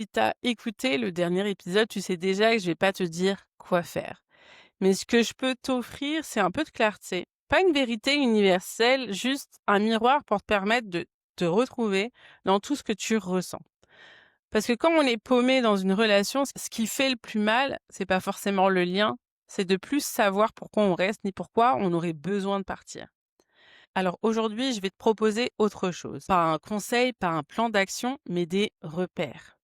Si tu as écouté le dernier épisode, tu sais déjà que je vais pas te dire quoi faire. Mais ce que je peux t'offrir, c'est un peu de clarté. Pas une vérité universelle, juste un miroir pour te permettre de te retrouver dans tout ce que tu ressens. Parce que quand on est paumé dans une relation, ce qui fait le plus mal, c'est pas forcément le lien, c'est de plus savoir pourquoi on reste ni pourquoi on aurait besoin de partir. Alors aujourd'hui, je vais te proposer autre chose. Pas un conseil, pas un plan d'action, mais des repères.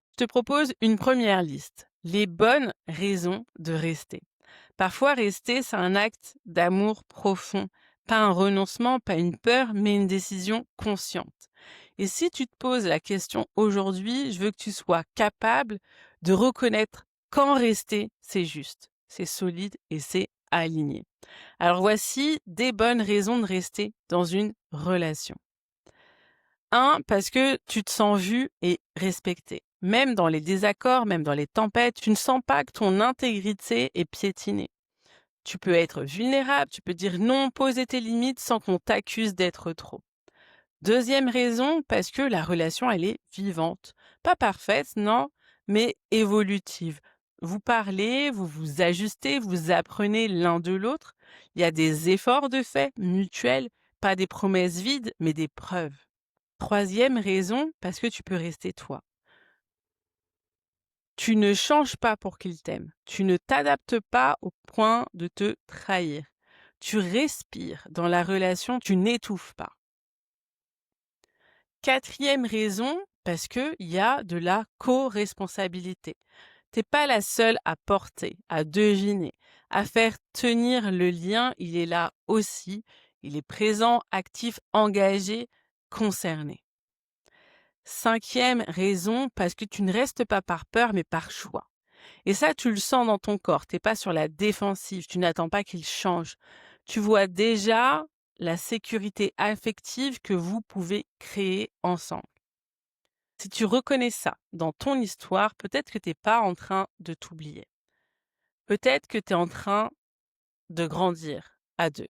Je te propose une première liste. Les bonnes raisons de rester. Parfois, rester, c'est un acte d'amour profond. Pas un renoncement, pas une peur, mais une décision consciente. Et si tu te poses la question aujourd'hui, je veux que tu sois capable de reconnaître quand rester, c'est juste, c'est solide et c'est aligné. Alors voici des bonnes raisons de rester dans une relation. Un, parce que tu te sens vu et respecté. Même dans les désaccords, même dans les tempêtes, tu ne sens pas que ton intégrité est piétinée. Tu peux être vulnérable, tu peux dire non, poser tes limites sans qu'on t'accuse d'être trop. Deuxième raison, parce que la relation, elle est vivante. Pas parfaite, non, mais évolutive. Vous parlez, vous vous ajustez, vous apprenez l'un de l'autre. Il y a des efforts de fait mutuels, pas des promesses vides, mais des preuves. Troisième raison, parce que tu peux rester toi. Tu ne changes pas pour qu'il t'aime. Tu ne t'adaptes pas au point de te trahir. Tu respires dans la relation, tu n'étouffes pas. Quatrième raison, parce qu'il y a de la co-responsabilité. T'es pas la seule à porter, à deviner, à faire tenir le lien. Il est là aussi. Il est présent, actif, engagé, concerné. Cinquième raison, parce que tu ne restes pas par peur, mais par choix. Et ça, tu le sens dans ton corps. T'es pas sur la défensive. Tu n'attends pas qu'il change. Tu vois déjà la sécurité affective que vous pouvez créer ensemble. Si tu reconnais ça dans ton histoire, peut-être que tu n'es pas en train de t'oublier. Peut-être que tu es en train de grandir à deux.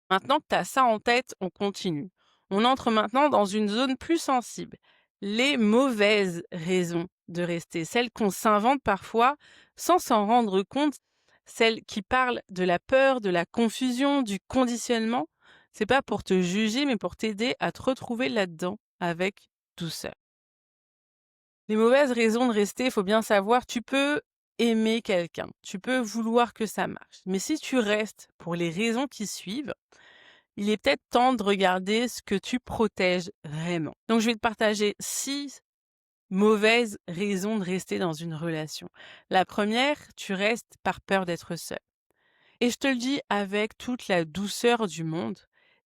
Maintenant que tu as ça en tête, on continue. On entre maintenant dans une zone plus sensible. Les mauvaises raisons de rester, celles qu'on s'invente parfois sans s'en rendre compte, celles qui parlent de la peur, de la confusion, du conditionnement. C'est pas pour te juger, mais pour t'aider à te retrouver là-dedans avec douceur. Les mauvaises raisons de rester, il faut bien savoir, tu peux aimer quelqu'un, tu peux vouloir que ça marche. Mais si tu restes pour les raisons qui suivent, il est peut-être temps de regarder ce que tu protèges vraiment. Donc, je vais te partager 6 mauvaises raisons de rester dans une relation. La première, tu restes par peur d'être seul. Et je te le dis avec toute la douceur du monde,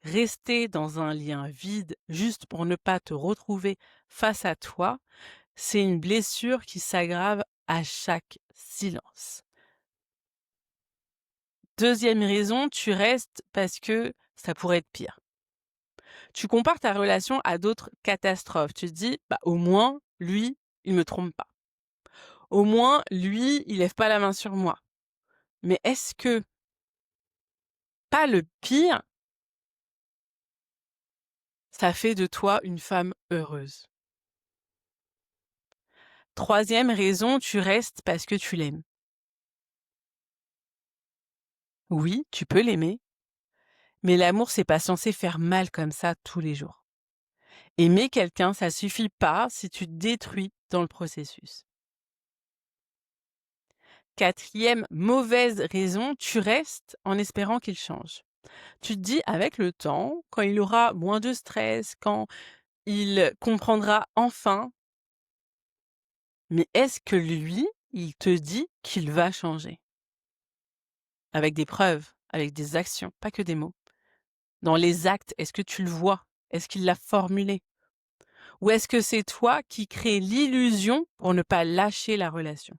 rester dans un lien vide juste pour ne pas te retrouver face à toi, c'est une blessure qui s'aggrave à chaque silence. Deuxième raison, tu restes parce que ça pourrait être pire. Tu compares ta relation à d'autres catastrophes. Tu te dis, bah, au moins, lui, il me trompe pas. Au moins, lui, il lève pas la main sur moi. Mais est-ce que, pas le pire, ça fait de toi une femme heureuse? Troisième raison, tu restes parce que tu l'aimes. Oui, tu peux l'aimer, mais l'amour, c'est pas censé faire mal comme ça tous les jours. Aimer quelqu'un, ça suffit pas si tu te détruis dans le processus. Quatrième mauvaise raison, tu restes en espérant qu'il change. Tu te dis avec le temps, quand il aura moins de stress, quand il comprendra enfin, mais est-ce que lui, il te dit qu'il va changer? Avec des preuves, avec des actions, pas que des mots. Dans les actes, est-ce que tu le vois? Est-ce qu'il l'a formulé? Ou est-ce que c'est toi qui crée l'illusion pour ne pas lâcher la relation?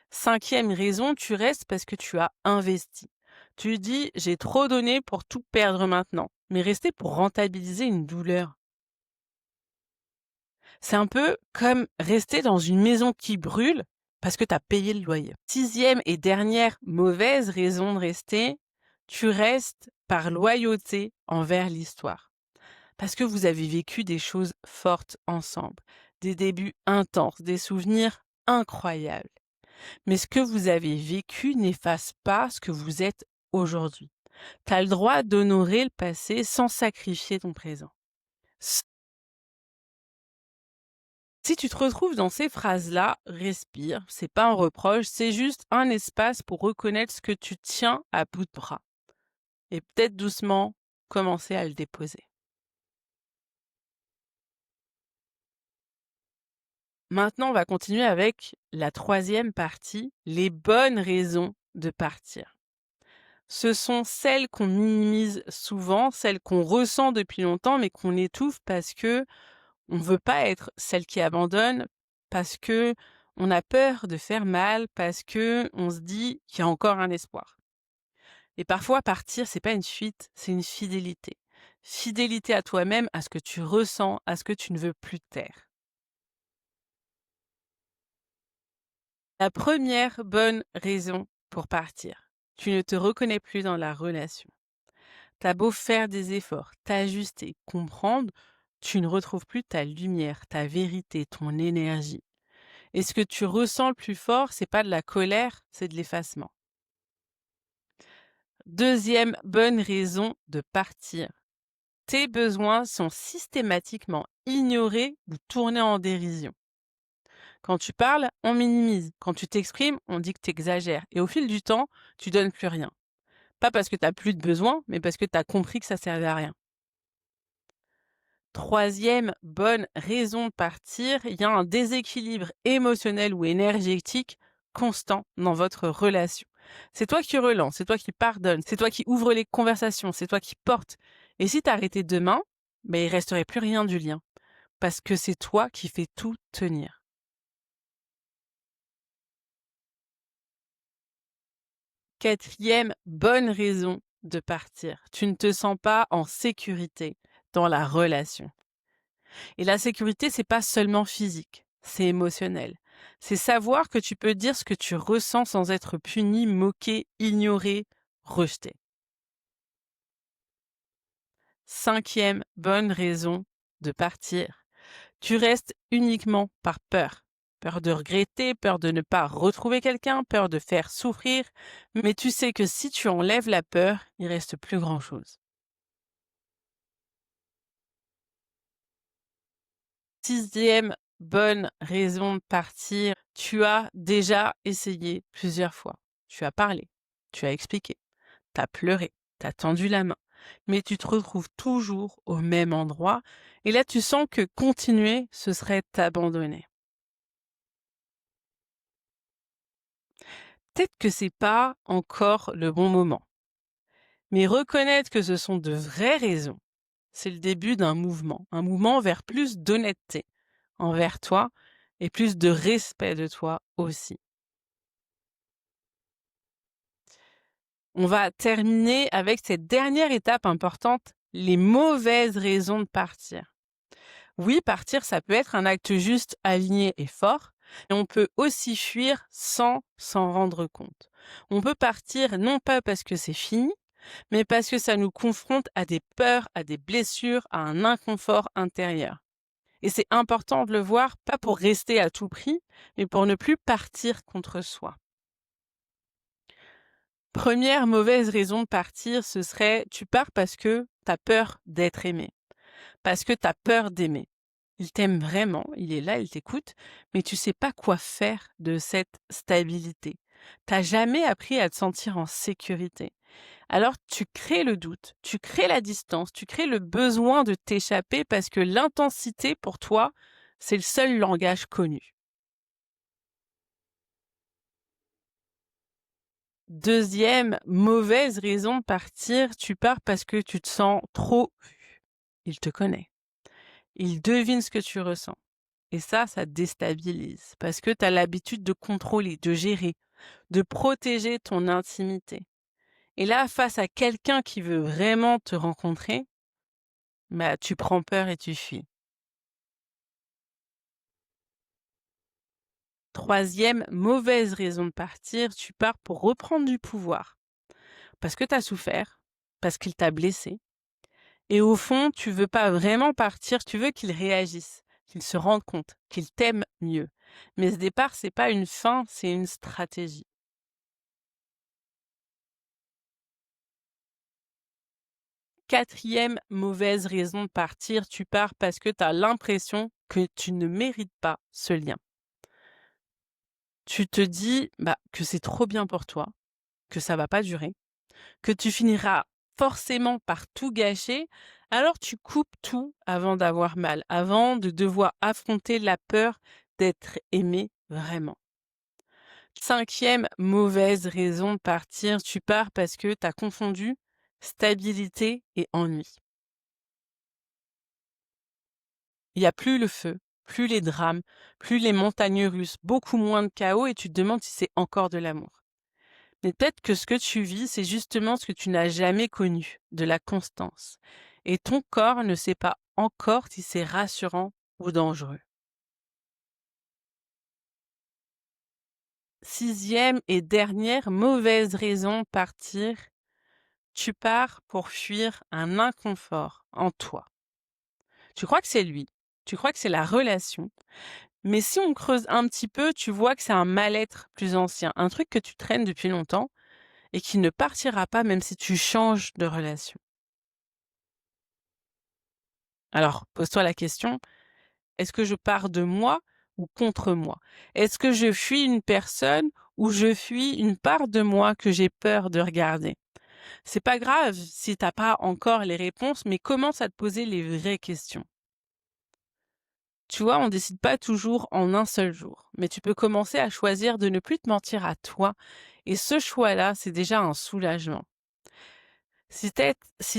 Cinquième raison, tu restes parce que tu as investi. Tu dis, j'ai trop donné pour tout perdre maintenant, mais rester pour rentabiliser une douleur. C'est un peu comme rester dans une maison qui brûle parce que tu as payé le loyer. 6e et dernière mauvaise raison de rester, tu restes par loyauté envers l'histoire. Parce que vous avez vécu des choses fortes ensemble, des débuts intenses, des souvenirs incroyables. Mais ce que vous avez vécu n'efface pas ce que vous êtes aujourd'hui. Tu as le droit d'honorer le passé sans sacrifier ton présent. Si tu te retrouves dans ces phrases-là, respire, c'est pas un reproche, c'est juste un espace pour reconnaître ce que tu tiens à bout de bras. Et peut-être doucement commencer à le déposer. Maintenant, on va continuer avec la troisième partie, les bonnes raisons de partir. Ce sont celles qu'on minimise souvent, celles qu'on ressent depuis longtemps, mais qu'on étouffe parce que on ne veut pas être celle qui abandonne, parce que on a peur de faire mal, parce que on se dit qu'il y a encore un espoir. Et parfois, partir, c'est pas une fuite, c'est une fidélité. Fidélité à toi-même, à ce que tu ressens, à ce que tu ne veux plus taire. La première bonne raison pour partir, tu ne te reconnais plus dans la relation. T'as beau faire des efforts, t'ajuster, comprendre, tu ne retrouves plus ta lumière, ta vérité, ton énergie. Et ce que tu ressens le plus fort, c'est pas de la colère, c'est de l'effacement. Deuxième bonne raison de partir. Tes besoins sont systématiquement ignorés ou tournés en dérision. Quand tu parles, on minimise. Quand tu t'exprimes, on dit que tu exagères. Et au fil du temps, tu donnes plus rien. Pas parce que tu n'as plus de besoin, mais parce que tu as compris que ça servait à rien. Troisième bonne raison de partir, il y a un déséquilibre émotionnel ou énergétique constant dans votre relation. C'est toi qui relance, c'est toi qui pardonne, c'est toi qui ouvre les conversations, c'est toi qui porte. Et si t'arrêtais demain, il resterait plus rien du lien. Parce que c'est toi qui fais tout tenir. Quatrième bonne raison de partir. Tu ne te sens pas en sécurité dans la relation. Et la sécurité, c'est pas seulement physique, c'est émotionnel. C'est savoir que tu peux dire ce que tu ressens sans être puni, moqué, ignoré, rejeté. Cinquième bonne raison de partir. Tu restes uniquement par peur. Peur de regretter, peur de ne pas retrouver quelqu'un, peur de faire souffrir. Mais tu sais que si tu enlèves la peur, il reste plus grand-chose. Sixième bonne raison de partir, tu as déjà essayé plusieurs fois. Tu as parlé, tu as expliqué, tu as pleuré, tu as tendu la main, mais tu te retrouves toujours au même endroit et là tu sens que continuer, ce serait t'abandonner. Peut-être que c'est pas encore le bon moment, mais reconnaître que ce sont de vraies raisons, c'est le début d'un mouvement, un mouvement vers plus d'honnêteté envers toi et plus de respect de toi aussi. On va terminer avec cette dernière étape importante, les mauvaises raisons de partir. Oui, partir, ça peut être un acte juste, aligné et fort, et on peut aussi fuir sans s'en rendre compte. On peut partir non pas parce que c'est fini, mais parce que ça nous confronte à des peurs, à des blessures, à un inconfort intérieur. Et c'est important de le voir, pas pour rester à tout prix, mais pour ne plus partir contre soi. Première mauvaise raison de partir, ce serait tu pars parce que tu as peur d'être aimé, parce que tu as peur d'aimer. Il t'aime vraiment, il est là, il t'écoute, mais tu sais pas quoi faire de cette stabilité. T'as jamais appris à te sentir en sécurité. Alors tu crées le doute, tu crées la distance, tu crées le besoin de t'échapper parce que l'intensité pour toi, c'est le seul langage connu. Deuxième mauvaise raison de partir, tu pars parce que tu te sens trop vu. Il te connaît. Il devine ce que tu ressens. Et ça déstabilise parce que tu as l'habitude de contrôler, de gérer, de protéger ton intimité. Et là, face à quelqu'un qui veut vraiment te rencontrer, tu prends peur et tu fuis. Troisième mauvaise raison de partir, tu pars pour reprendre du pouvoir. Parce que tu as souffert, parce qu'il t'a blessé. Et au fond, tu veux pas vraiment partir, tu veux qu'il réagisse, qu'il se rende compte, qu'il t'aime mieux. Mais ce départ, c'est pas une fin, c'est une stratégie. Quatrième mauvaise raison de partir, tu pars parce que tu as l'impression que tu ne mérites pas ce lien. Tu te dis que c'est trop bien pour toi, que ça va pas durer, que tu finiras forcément par tout gâcher, alors tu coupes tout avant d'avoir mal, avant de devoir affronter la peur d'être aimé vraiment. Cinquième mauvaise raison de partir, tu pars parce que tu as confondu stabilité et ennui. Il n'y a plus le feu, plus les drames, plus les montagnes russes, beaucoup moins de chaos et tu te demandes si c'est encore de l'amour. Mais peut-être que ce que tu vis, c'est justement ce que tu n'as jamais connu, de la constance. Et ton corps ne sait pas encore si c'est rassurant ou dangereux. Sixième et dernière mauvaise raison de partir, tu pars pour fuir un inconfort en toi. Tu crois que c'est lui, tu crois que c'est la relation, mais si on creuse un petit peu, tu vois que c'est un mal-être plus ancien, un truc que tu traînes depuis longtemps et qui ne partira pas même si tu changes de relation. Alors, pose-toi la question, est-ce que je pars de moi ou contre moi? Est-ce que je fuis une personne ou je fuis une part de moi que j'ai peur de regarder? C'est pas grave si t'as pas encore les réponses, mais commence à te poser les vraies questions. Tu vois, on décide pas toujours en un seul jour, mais tu peux commencer à choisir de ne plus te mentir à toi. Et ce choix-là, c'est déjà un soulagement. Si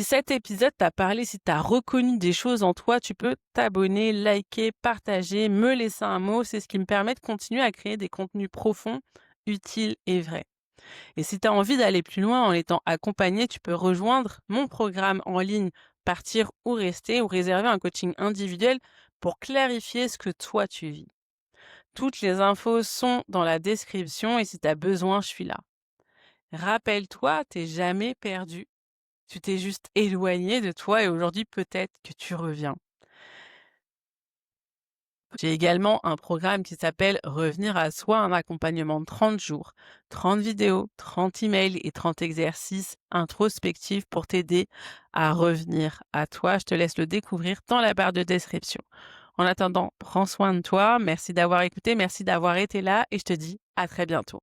cet épisode t'a parlé, si tu as reconnu des choses en toi, tu peux t'abonner, liker, partager, me laisser un mot. C'est ce qui me permet de continuer à créer des contenus profonds, utiles et vrais. Et si tu as envie d'aller plus loin en étant accompagné, tu peux rejoindre mon programme en ligne Partir ou rester ou réserver un coaching individuel pour clarifier ce que toi tu vis. Toutes les infos sont dans la description et si tu as besoin, je suis là. Rappelle-toi, t'es jamais perdu. Tu t'es juste éloigné de toi et aujourd'hui peut-être que tu reviens. J'ai également un programme qui s'appelle Revenir à soi, un accompagnement de 30 jours, 30 vidéos, 30 emails et 30 exercices introspectifs pour t'aider à revenir à toi. Je te laisse le découvrir dans la barre de description. En attendant, prends soin de toi. Merci d'avoir écouté, merci d'avoir été là et je te dis à très bientôt.